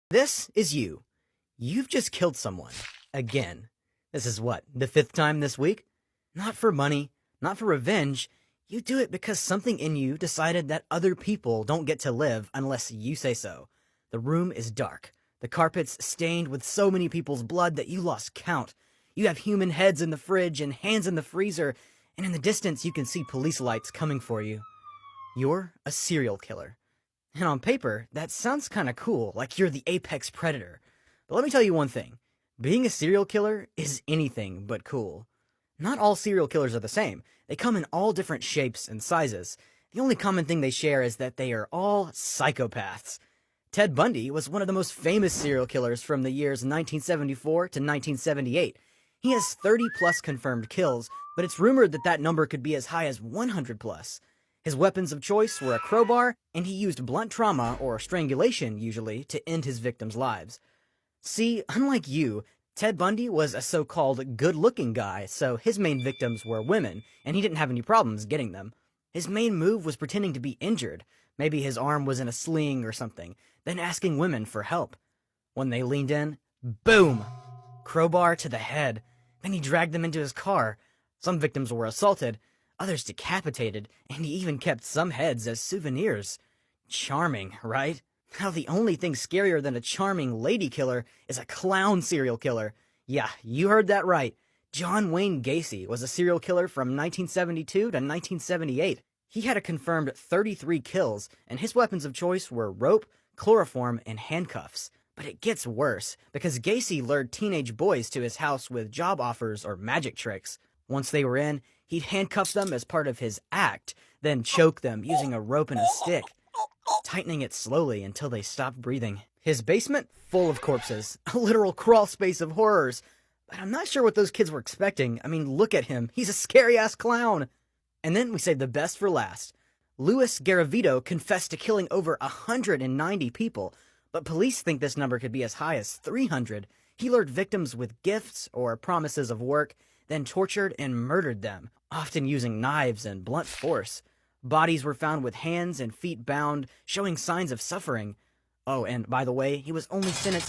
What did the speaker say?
This is you. You've just killed someone. Again. This is what, the 5th time this week? Not for money, not for revenge. You do it because something in you decided that other people don't get to live unless you say so. The room is dark. The carpet's stained with so many people's blood that you lost count. You have human heads in the fridge and hands in the freezer, and in the distance you can see police lights coming for you. You're a serial killer. And on paper, that sounds kinda cool, like you're the apex predator. But let me tell you one thing. Being a serial killer is anything but cool. Not all serial killers are the same. They come in all different shapes and sizes. The only common thing they share is that they are all psychopaths. Ted Bundy was one of the most famous serial killers from the years 1974 to 1978. He has 30 plus confirmed kills, but it's rumored that that number could be as high as 100 plus. His weapons of choice were a crowbar, and he used blunt trauma, or strangulation usually, to end his victims' lives. See, unlike you, Ted Bundy was a so-called good-looking guy, so his main victims were women, and he didn't have any problems getting them. His main move was pretending to be injured. Maybe his arm was in a sling or something, then asking women for help. When they leaned in, boom! Crowbar to the head. Then he dragged them into his car. Some victims were assaulted, others decapitated, and he even kept some heads as souvenirs. Charming, right? Now the only thing scarier than a charming lady killer is a clown serial killer. Yeah, you heard that right. John Wayne Gacy was a serial killer from 1972 to 1978. He had a confirmed 33 kills, and his weapons of choice were rope, chloroform, and handcuffs. But it gets worse, because Gacy lured teenage boys to his house with job offers or magic tricks. Once they were in, he'd handcuff them as part of his act, then choke them using a rope and a stick, tightening it slowly until they stopped breathing. His basement, full of corpses, a literal crawl space of horrors. But I'm not sure what those kids were expecting. I mean, look at him. He's a scary-ass clown. And then we saved the best for last. Louis Garavito confessed to killing over 190 people, but police think this number could be as high as 300. He lured victims with gifts or promises of work, then tortured and murdered them, often using knives and blunt force. Bodies were found with hands and feet bound, showing signs of suffering. Oh, and by the way, he was only sentenced